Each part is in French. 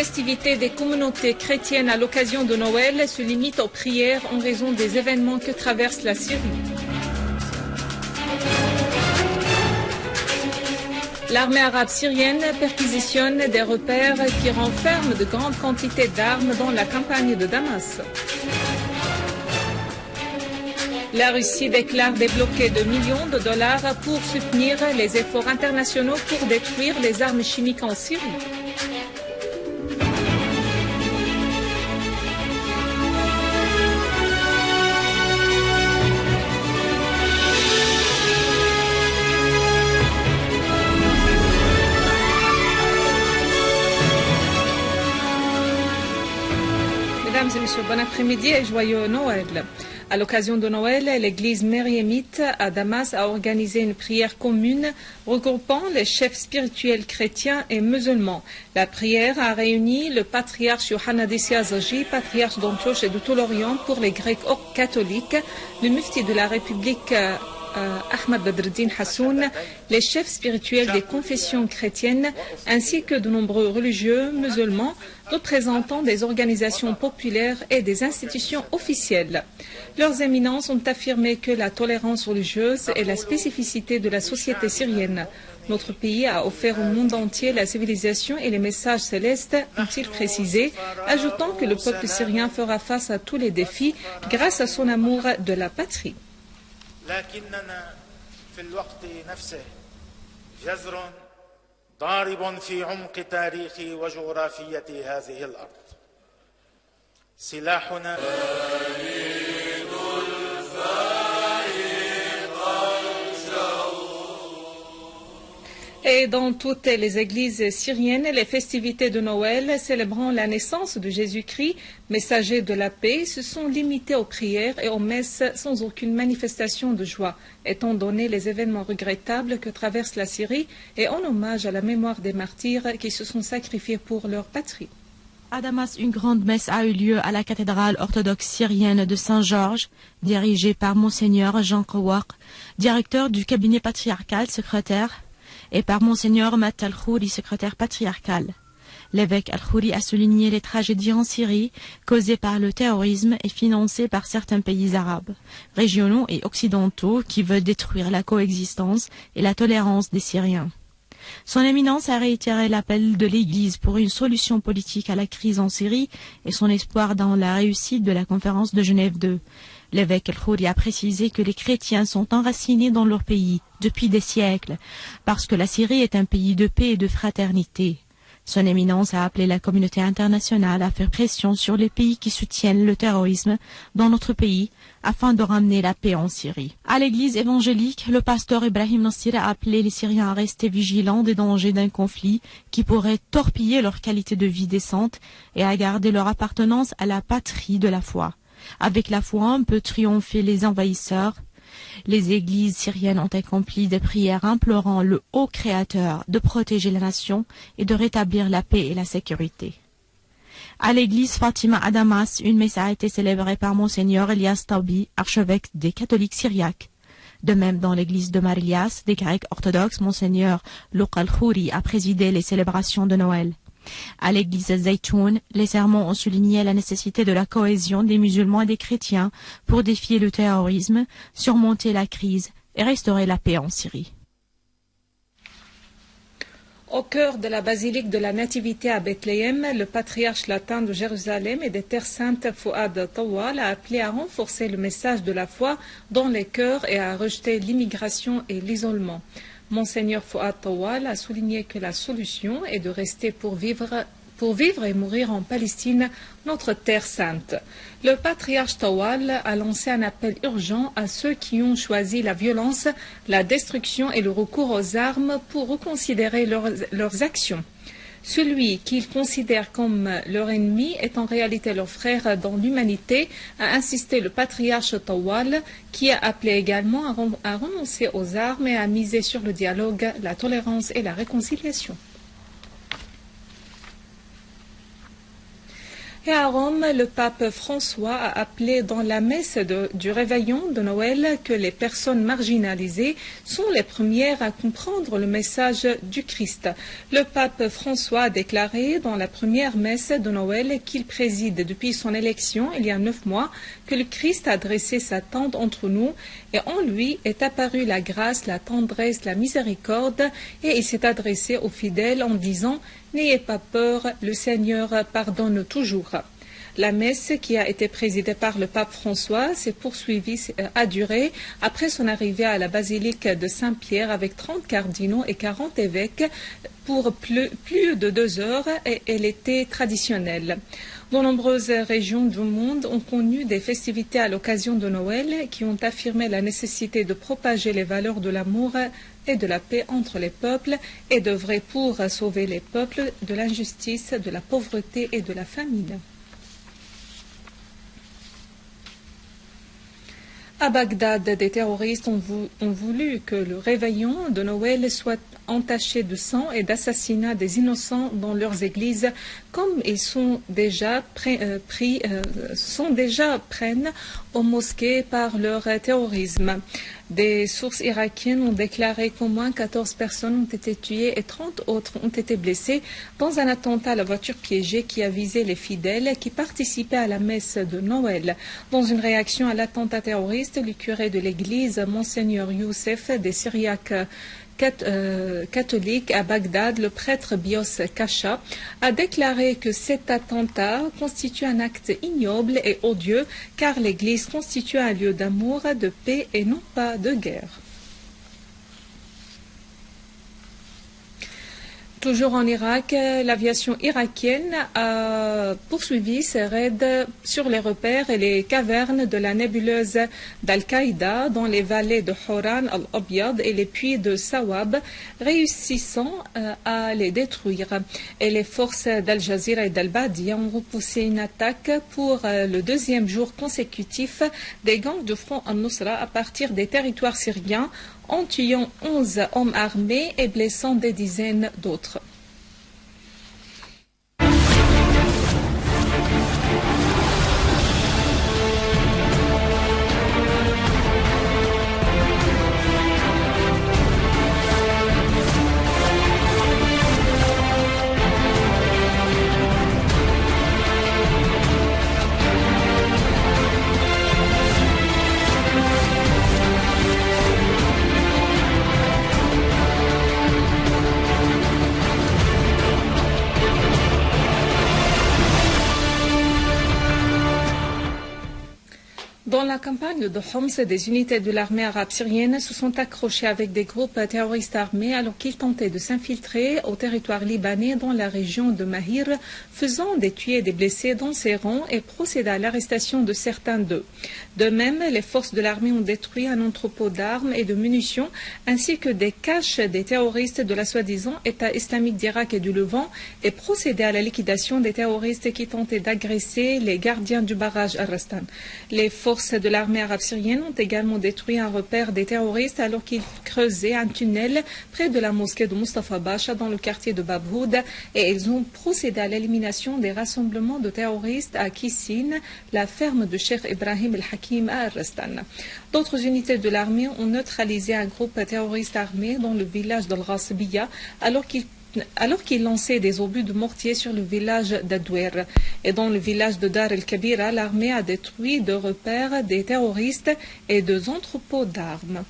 festivités des communautés chrétiennes à l'occasion de Noël se limitent aux prières en raison des événements que traverse la Syrie. L'armée arabe syrienne perquisitionne des repères qui renferment de grandes quantités d'armes dans la campagne de Damas. La Russie déclare débloquer de millions de dollars pour soutenir les efforts internationaux pour détruire les armes chimiques en Syrie. Mesdames et messieurs, bon après-midi et joyeux Noël. À l'occasion de Noël, l'église Mériémite à Damas a organisé une prière commune regroupant les chefs spirituels chrétiens et musulmans. La prière a réuni le patriarche Yohanna Dessiazaji, patriarche d'Antioche et de tout l'Orient pour les Grecs catholiques, le mufti de la République Ahmad Badreddin Hassoun, les chefs spirituels des confessions chrétiennes, ainsi que de nombreux religieux musulmans, représentants des organisations populaires et des institutions officielles. Leurs éminences ont affirmé que la tolérance religieuse est la spécificité de la société syrienne. Notre pays a offert au monde entier la civilisation et les messages célestes, ont-ils précisé, ajoutant que le peuple syrien fera face à tous les défis grâce à son amour de la patrie. لكننا في الوقت نفسه جذر ضارب في عمق تاريخ وجغرافية هذه الأرض سلاحنا Et dans toutes les églises syriennes, les festivités de Noël célébrant la naissance de Jésus-Christ, messager de la paix, se sont limitées aux prières et aux messes sans aucune manifestation de joie, étant donné les événements regrettables que traverse la Syrie et en hommage à la mémoire des martyrs qui se sont sacrifiés pour leur patrie. À Damas, une grande messe a eu lieu à la cathédrale orthodoxe syrienne de Saint-Georges, dirigée par Monseigneur Jean Kouak, directeur du cabinet patriarcal secrétaire, et par Monseigneur Mat Al-Khouri, secrétaire patriarcal. L'évêque Al-Khouri a souligné les tragédies en Syrie causées par le terrorisme et financées par certains pays arabes, régionaux et occidentaux qui veulent détruire la coexistence et la tolérance des Syriens. Son éminence a réitéré l'appel de l'Église pour une solution politique à la crise en Syrie et son espoir dans la réussite de la conférence de Genève II. L'évêque El-Khouri a précisé que les chrétiens sont enracinés dans leur pays depuis des siècles, parce que la Syrie est un pays de paix et de fraternité. Son éminence a appelé la communauté internationale à faire pression sur les pays qui soutiennent le terrorisme dans notre pays afin de ramener la paix en Syrie. À l'église évangélique, le pasteur Ibrahim Nassir a appelé les Syriens à rester vigilants des dangers d'un conflit qui pourrait torpiller leur qualité de vie décente et à garder leur appartenance à la patrie de la foi. Avec la foi, on peut triompher les envahisseurs. Les églises syriennes ont accompli des prières implorant le haut Créateur de protéger la nation et de rétablir la paix et la sécurité. À l'église Fatima à Damas, une messe a été célébrée par Monseigneur Elias Taubi, archevêque des catholiques syriaques. De même, dans l'église de Mar-Elias, des Grecs orthodoxes, Monseigneur Louq Al-Khouri a présidé les célébrations de Noël. À l'église Zaytoun, les sermons ont souligné la nécessité de la cohésion des musulmans et des chrétiens pour défier le terrorisme, surmonter la crise et restaurer la paix en Syrie. Au cœur de la basilique de la Nativité à Bethléem, le patriarche latin de Jérusalem et des Terres Saintes Fouad Tawal a appelé à renforcer le message de la foi dans les cœurs et à rejeter l'immigration et l'isolement. Monseigneur Fouad Tawal a souligné que la solution est de rester pour vivre et mourir en Palestine, notre terre sainte. Le patriarche Tawal a lancé un appel urgent à ceux qui ont choisi la violence, la destruction et le recours aux armes pour reconsidérer leurs actions. Celui qu'ils considèrent comme leur ennemi est en réalité leur frère dans l'humanité, a insisté le patriarche Tawal, qui a appelé également à renoncer aux armes et à miser sur le dialogue, la tolérance et la réconciliation. Et à Rome, le pape François a appelé dans la messe du réveillon de Noël que les personnes marginalisées sont les premières à comprendre le message du Christ. Le pape François a déclaré dans la première messe de Noël qu'il préside depuis son élection il y a 9 mois que le Christ a dressé sa tente entre nous et en lui est apparue la grâce, la tendresse, la miséricorde et il s'est adressé aux fidèles en disant « N'ayez pas peur, le Seigneur pardonne toujours ». La messe qui a été présidée par le pape François s'est poursuivie, a duré après son arrivée à la basilique de Saint-Pierre avec 30 cardinaux et 40 évêques pour plus de 2 heures et elle était traditionnelle. De nombreuses régions du monde ont connu des festivités à l'occasion de Noël qui ont affirmé la nécessité de propager les valeurs de l'amour et de la paix entre les peuples et d'œuvrer pour sauver les peuples de l'injustice, de la pauvreté et de la famine. À Bagdad, des terroristes ont voulu que le réveillon de Noël soit entaché de sang et d'assassinat des innocents dans leurs églises, comme ils sont déjà prennent aux mosquées par leur terrorisme. Des sources irakiennes ont déclaré qu'au moins 14 personnes ont été tuées et 30 autres ont été blessées dans un attentat à la voiture piégée qui a visé les fidèles qui participaient à la messe de Noël. Dans une réaction à l'attentat terroriste, le curé de l'église, Monseigneur Youssef des Syriaques catholique à Bagdad, le prêtre Bios Kasha, a déclaré que cet attentat constitue un acte ignoble et odieux car l'Église constitue un lieu d'amour, de paix et non pas de guerre. Toujours en Irak, l'aviation irakienne a poursuivi ses raids sur les repères et les cavernes de la nébuleuse d'Al-Qaïda dans les vallées de Horan al-Abyad et les puits de Sawab, réussissant à les détruire. Et les forces d'Al Jazeera et d'Al-Badi ont repoussé une attaque pour le 2e jour consécutif des gangs de Front al-Nusra à partir des territoires syriens, en tuant 11 hommes armés et blessant des dizaines d'autres. Dans la campagne de Homs, des unités de l'armée arabe syrienne se sont accrochées avec des groupes terroristes armés alors qu'ils tentaient de s'infiltrer au territoire libanais dans la région de Mahir, faisant des tués et des blessés dans ses rangs et procédant à l'arrestation de certains d'eux. De même, les forces de l'armée ont détruit un entrepôt d'armes et de munitions ainsi que des caches des terroristes de la soi-disant État islamique d'Irak et du Levant et procédé à la liquidation des terroristes qui tentaient d'agresser les gardiens du barrage Al-Rastan. Les forces de l'armée arabe syrienne ont également détruit un repère des terroristes alors qu'ils creusaient un tunnel près de la mosquée de Mustafa Basha dans le quartier de Babhoud et ils ont procédé à l'élimination des rassemblements de terroristes à Kissin, la ferme de Cheikh Ibrahim el-Hakim à Al-Rastan. D'autres unités de l'armée ont neutralisé un groupe terroriste armé dans le village d'Al-Ghasbiya alors qu'il lançait des obus de mortier sur le village d'Adouer. Et dans le village de Dar el-Kabira, l'armée a détruit 2 repères des terroristes et 2 entrepôts d'armes.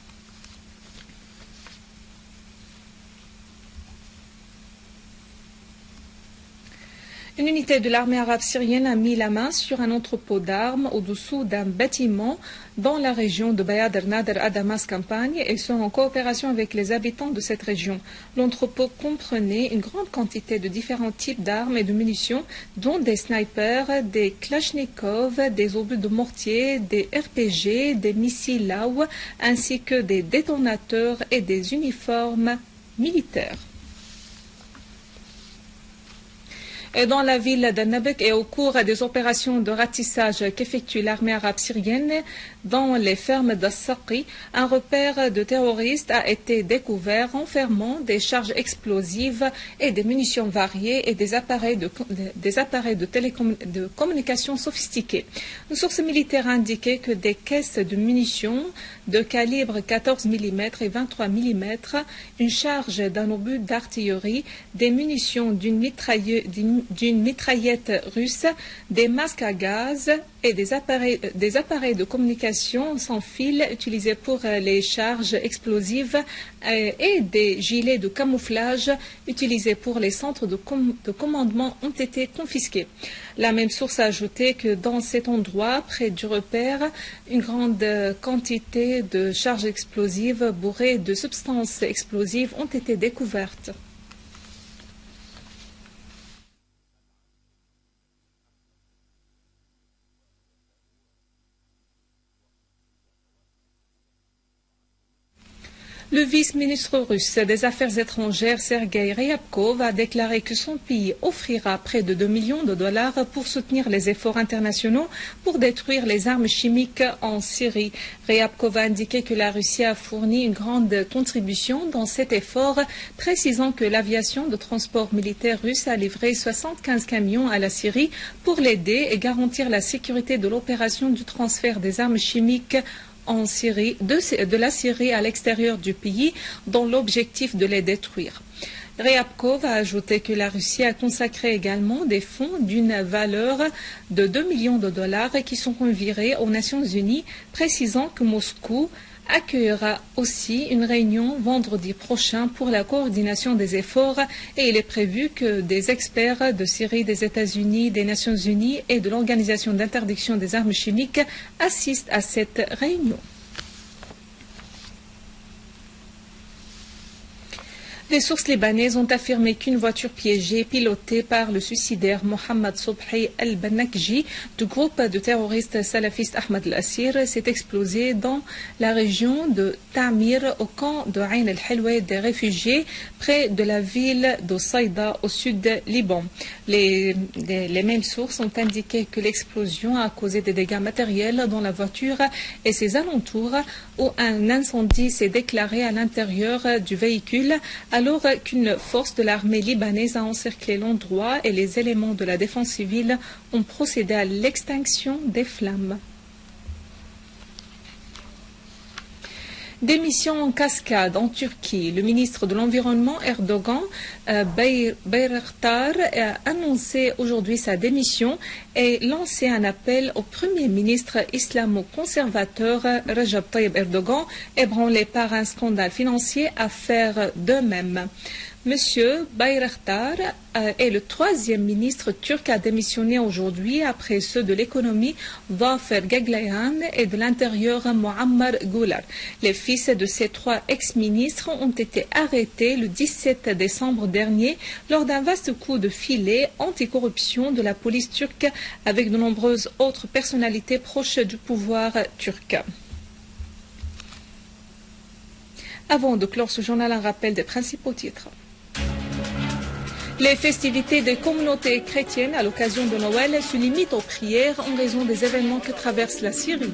Une unité de l'armée arabe syrienne a mis la main sur un entrepôt d'armes au-dessous d'un bâtiment dans la région de Bayad el-Nader à Damas campagne et sont en coopération avec les habitants de cette région. L'entrepôt comprenait une grande quantité de différents types d'armes et de munitions, dont des snipers, des Kalachnikov, des obus de mortier, des RPG, des missiles Law, ainsi que des détonateurs et des uniformes militaires. dans la ville de Nabek et au cours des opérations de ratissage qu'effectue l'armée arabe syrienne dans les fermes d'As-Saqi, un repère de terroristes a été découvert renfermant des charges explosives et des munitions variées et des appareils de communication sophistiqués. Une source militaire a indiqué que des caisses de munitions de calibre 14 mm et 23 mm, une charge d'un obus d'artillerie, des munitions d'une mitraillette russe, des masques à gaz et des appareils de communication sans fil utilisés pour les charges explosives et des gilets de camouflage utilisés pour les centres de commandement ont été confisqués. La même source a ajouté que dans cet endroit, près du repère, une grande quantité de charges explosives bourrées de substances explosives ont été découvertes. Le vice-ministre russe des Affaires étrangères, Sergei Ryabkov, a déclaré que son pays offrira près de 2 millions de dollars pour soutenir les efforts internationaux pour détruire les armes chimiques en Syrie. Ryabkov a indiqué que la Russie a fourni une grande contribution dans cet effort, précisant que l'aviation de transport militaire russe a livré 75 camions à la Syrie pour l'aider et garantir la sécurité de l'opération du transfert des armes chimiques en Syrie, de la Syrie à l'extérieur du pays, dans l'objectif de les détruire. Ryabkov a ajouté que la Russie a consacré également des fonds d'une valeur de 2 millions de dollars qui sont envirés aux Nations Unies, précisant que Moscou accueillera aussi une réunion vendredi prochain pour la coordination des efforts et il est prévu que des experts de Syrie, des États-Unis, des Nations Unies et de l'Organisation d'interdiction des armes chimiques assistent à cette réunion. Des sources libanaises ont affirmé qu'une voiture piégée pilotée par le suicidaire Mohamed Sobhi al-Banakji du groupe de terroristes salafistes Ahmad al-Assir s'est explosée dans la région de Ta'mir au camp de Ain al-Helwa des réfugiés près de la ville de Saïda au sud du Liban. Les mêmes sources ont indiqué que l'explosion a causé des dégâts matériels dans la voiture et ses alentours où un incendie s'est déclaré à l'intérieur du véhicule alors qu'une force de l'armée libanaise a encerclé l'endroit et les éléments de la défense civile ont procédé à l'extinction des flammes. Démission en cascade en Turquie. Le ministre de l'Environnement Erdogan Bayraktar a annoncé aujourd'hui sa démission et lancé un appel au Premier ministre islamo-conservateur Recep Tayyip Erdogan, ébranlé par un scandale financier, à faire de même. Monsieur Bayraktar est le troisième ministre turc à démissionner aujourd'hui après ceux de l'économie Zafer Gaglayan et de l'intérieur Muammar Gular. Les fils de ces trois ex-ministres ont été arrêtés le 17 décembre dernier lors d'un vaste coup de filet anticorruption de la police turque avec de nombreuses autres personnalités proches du pouvoir turc. Avant de clore ce journal, un rappel des principaux titres. Les festivités des communautés chrétiennes à l'occasion de Noël se limitent aux prières en raison des événements que traverse la Syrie.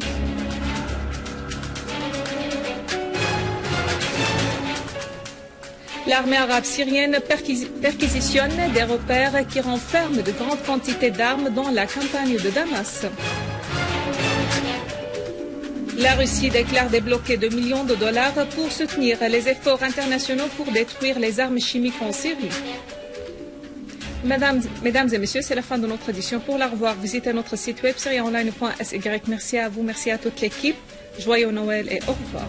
L'armée arabe syrienne perquisitionne des repères qui renferment de grandes quantités d'armes dans la campagne de Damas. La Russie déclare débloquer 2 millions de dollars pour soutenir les efforts internationaux pour détruire les armes chimiques en Syrie. Mesdames et messieurs, c'est la fin de notre édition. Pour la revoir, visitez notre site web syriaonline.sy. Merci à vous, merci à toute l'équipe. Joyeux Noël et au revoir.